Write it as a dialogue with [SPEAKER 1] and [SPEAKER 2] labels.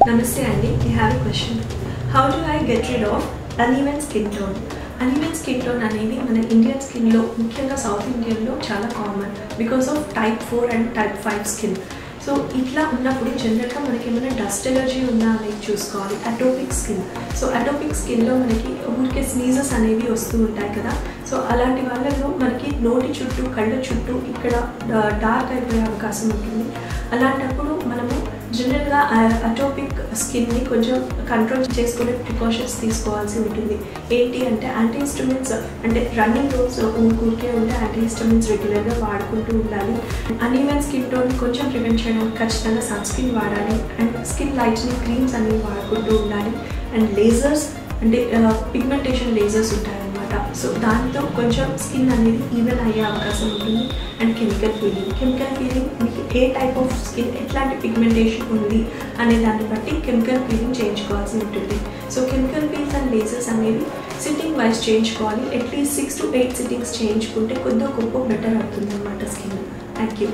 [SPEAKER 1] Namaste Andy, I have a question. How do I get rid of uneven skin tone? Uneven skin tone అనేది మన Indian స్కిన్లో ముఖ్యంగా south ఇండియన్లో చాలా common because of type 4 and type 5 skin. So ఇట్లా ఉన్నప్పుడు జనరల్గా మనకి ఏమైనా dust allergy ఉందా అనేది చూసుకోవాలి. Atopic skin. సో అటోపిక్ స్కిన్లో మనకి ఊరికే స్నీజెస్ అనేవి వస్తూ ఉంటాయి కదా. సో అలాంటి వాళ్ళలో మనకి నోటి చుట్టూ కళ్ళ చుట్టూ ఇక్కడ డార్క్ అయిపోయే అవకాశం ఉంటుంది. అలాంటప్పుడు మనము జనరల్గా అటోపిక్ స్కిన్ని కొంచెం కంట్రోల్ చేసుకునే ప్రికాషన్స్ తీసుకోవాల్సి ఉంటుంది. ఏంటి అంటే యాంటీహిస్టమిన్స్, అంటే రన్నింగ్ రోడ్స్ ఊరికే ఉంటే యాంటీహిస్టమిన్స్ రెగ్యులర్గా వాడుకుంటూ ఉండాలి. అన్ఈవెన్ స్కిన్ టోన్ కొంచెం ప్రివెంట్ చేయడానికి ఖచ్చితంగా సన్ స్క్రీన్ వాడాలి. అండ్ స్కిన్ లైట్నింగ్ క్రీమ్స్ అనేవి వాడుకుంటూ ఉండాలి. అండ్ లేజర్స్, అంటే పిగ్మెంటేషన్ లేజర్స్ ఉంటాయన్నమాట. సో దాంతో కొంచెం స్కిన్ అనేది ఈవెన్ అయ్యే అవకాశం ఉంటుంది. అండ్ కెమికల్ పీలింగ్ మీకు ఏ టైప్ ఆఫ్ స్కిన్ ఎట్లాంటి పిగ్మెంటేషన్ ఉంది అనే దాన్ని బట్టి కెమికల్ పీలింగ్ చేయించుకోవాల్సి ఉంటుంది. So chemical peels and lasers అనేవి సిట్టింగ్ వైజ్ చేయించుకోవాలి. అట్లీస్ట్ 6 to 8 సిట్టింగ్స్ చేయించుకుంటే కొద్దిగా గొప్ప బెటర్ అవుతుంది అన్నమాట స్కిన్. Thank you.